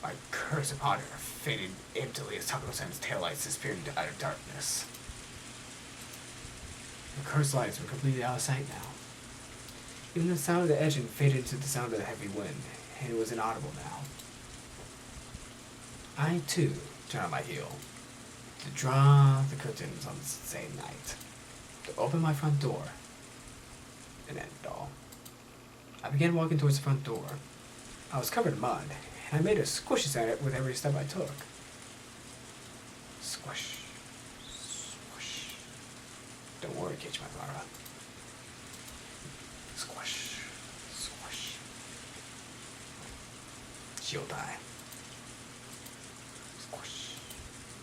My curse upon her faded emptily as Takuro-san's taillights disappeared into utter darkness. The cursed lights were completely out of sight now. Even the sound of the engine faded into the sound of the heavy wind, and it was inaudible now. I, too, turned on my heel, to draw the curtains on the same night, to open my front door, and end it all. I began walking towards the front door. I was covered in mud, and I made a squishes at it with every step I took. Squish, squish. Don't worry, Kichimaru. Squish, squish. She'll die. Squish,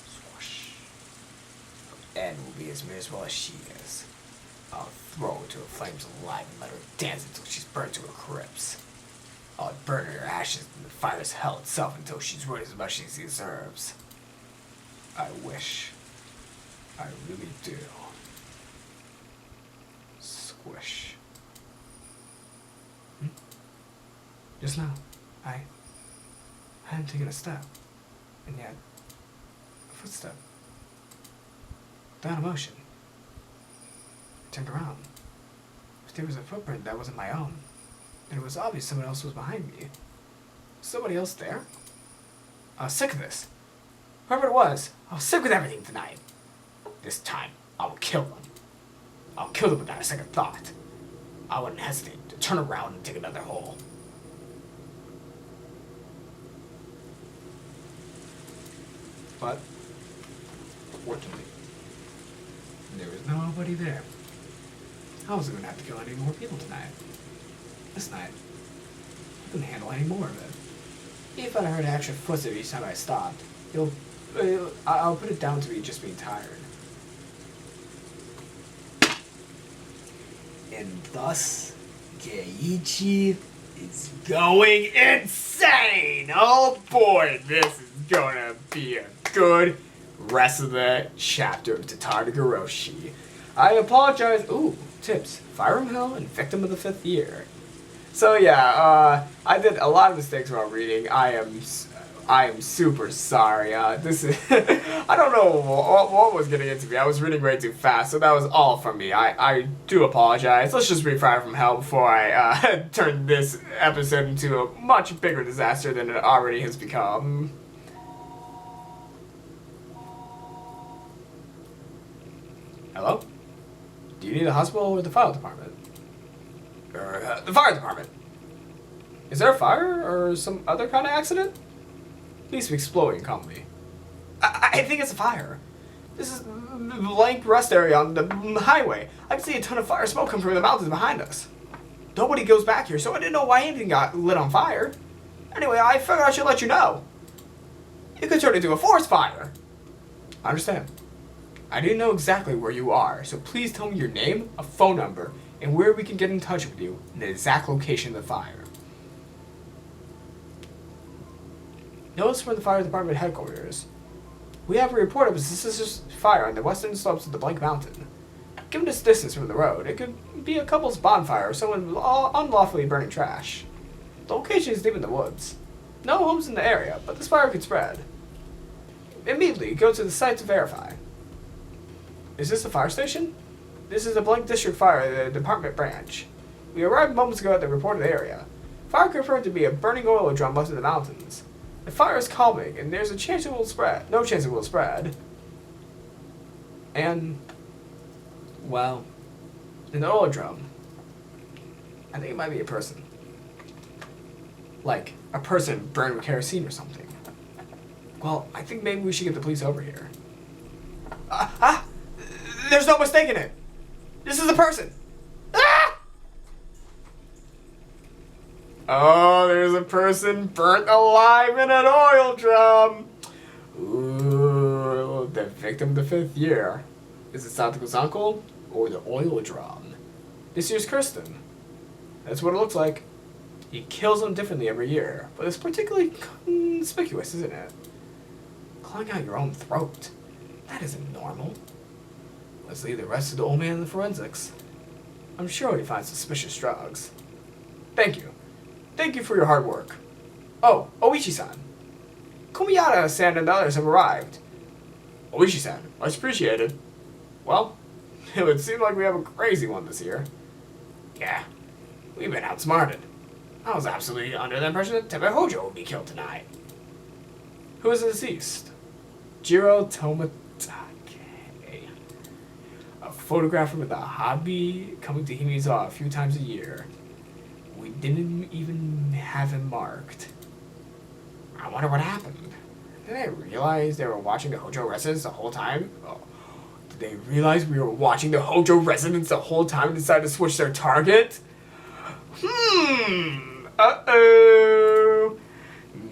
squish. Ed will be as miserable as she is. I'll throw her to her flames alive and let her dance until she's burnt to her crisp. I'll burn her ashes in the fire's hell itself until she's ruined as much as she deserves. I wish. I really do. Squish. Just now, I hadn't taken a step, and yet, a footstep. Without emotion. I turned around. But there was a footprint that wasn't my own, and it was obvious someone else was behind me. Was somebody else there? I was sick of this. Whoever it was, I was sick with everything tonight. This time, I will kill them. I'll kill them without a second thought. I wouldn't hesitate to turn around and take another hole. But, fortunately, there was nobody there. I wasn't going to have to kill any more people tonight. This night, I couldn't handle any more of it. If I heard an extra footstep each time I stopped, I'll put it down to me just being tired. And thus, Geiichi is going insane! Oh boy, this is gonna be a good rest of the chapter of Tatarigoroshi. I apologize. Ooh, tips. Firearm Hell and Victim of the Fifth Year. So yeah, I did a lot of mistakes while reading. I am super sorry. This is I don't know what was getting into me. I was reading way too fast, so that was all from me. I do apologize. Let's just read Fire from Hell before I turn this episode into a much bigger disaster than it already has become. Hello? Do you need a hospital or the fire department? The fire department. Is there a fire or some other kind of accident? Please speak slowly and calmly. I think it's a fire. This is the blank rust area on the highway. I can see a ton of fire smoke coming from the mountains behind us. Nobody goes back here, so I didn't know why anything got lit on fire. Anyway, I figured I should let you know. It could turn into a forest fire. I understand. I didn't know exactly where you are, so please tell me your name, a phone number, and where we can get in touch with you, and the exact location of the fire. Notice from the fire department headquarters. We have a report of a suspicious fire on the western slopes of the Blank Mountain. Given this distance from the road, it could be a couple's bonfire or someone unlawfully burning trash. The location is deep in the woods. No homes in the area, but this fire could spread. Immediately, go to the site to verify. Is this the fire station? This is the Blank District Fire, the department branch. We arrived moments ago at the reported area. Fire confirmed to be a burning oil drum left in the mountains. The fire is calming, and there's a chance it will spread. No chance it will spread. And, well, an oil drum. I think it might be a person. Like, a person burned with kerosene or something. Well, I think maybe we should get the police over here. There's no mistaking it. This is a person. Ah! Oh, there's a person burnt alive in an oil drum. Ooh, the victim of the 5th year. Is it Sato's uncle or the oil drum? This year's Kirsten. That's what it looks like. He kills them differently every year, but it's particularly conspicuous, isn't it? Clawing out your own throat. That isn't normal. Let's leave the rest of the old man in the forensics. I'm sure he finds suspicious drugs. Thank you. Thank you for your hard work. Oh, Oishi-san. Kumiyata-san and others have arrived. Oishi-san, much appreciated. Well, it would seem like we have a crazy one this year. Yeah, we've been outsmarted. I was absolutely under the impression that Tepe Hojo would be killed tonight. Who is the deceased? Jiro Tomatake. A photographer with a hobby coming to Himiza a few times a year. We didn't even have him marked. I wonder what happened. Did they realize they were watching the Hojo residents the whole time? Oh. Did they realize we were watching the Hojo residents the whole time and decided to switch their target? Uh-oh.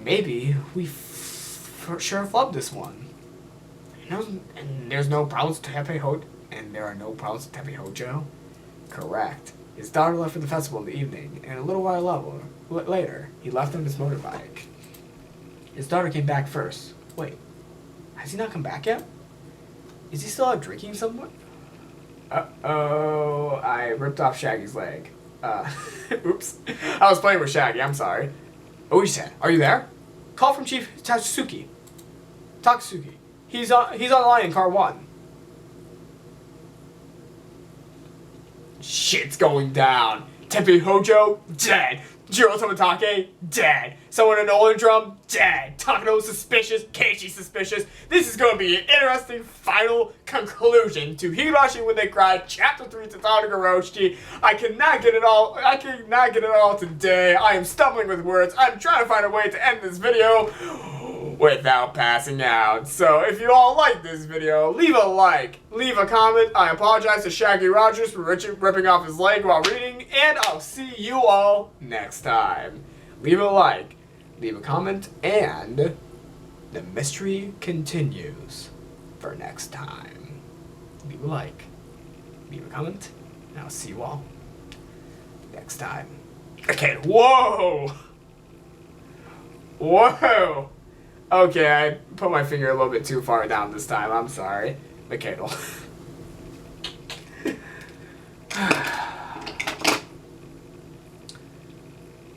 Maybe we for sure flubbed this one. And there's no problems with Tepe Hojo. And there are no problems with Tepe Hojo? Correct. His daughter left for the festival in the evening, and a little while later, he left on his motorbike. His daughter came back first. Wait, has he not come back yet? Is he still out drinking somewhere? Uh-oh, I ripped off Shaggy's leg. Oops. I was playing with Shaggy, I'm sorry. Oishi-san, are you there? Call from Chief Takatsuki. He's on the line in car 1. Shit's going down. Tepe Hojo, dead. Jiro Tomatake, dead. Someone in an oil drum, dead. Takano suspicious, Keiichi suspicious. This is going to be an interesting final conclusion to Higurashi When They Cried, Chapter 3 to Tatarigoroshi. I cannot get it all today. I am stumbling with words. I'm trying to find a way to end this video without passing out. So if you all like this video, leave a like, leave a comment. I apologize to Shaggy Rogers for ripping off his leg while reading, and I'll see you all next time. Leave a like, leave a comment, and the mystery continues for next time. Leave a like, leave a comment, and I'll see you all next time. Okay, whoa! Whoa! Okay, I put my finger a little bit too far down this time. I'm sorry. Mikhail.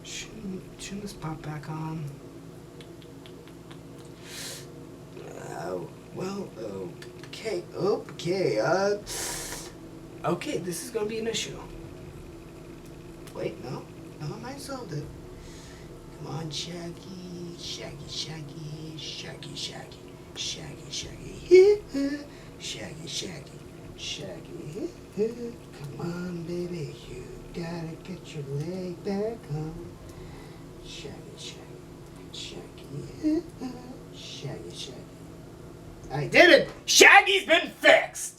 Shouldn't this pop back on? Well, okay. Okay, this is gonna be an issue. Wait, no, I might solve it. Come on, Shaggy. Shaggy. Come on, baby, you gotta get your leg back on. Shaggy. I did it! Shaggy's been fixed!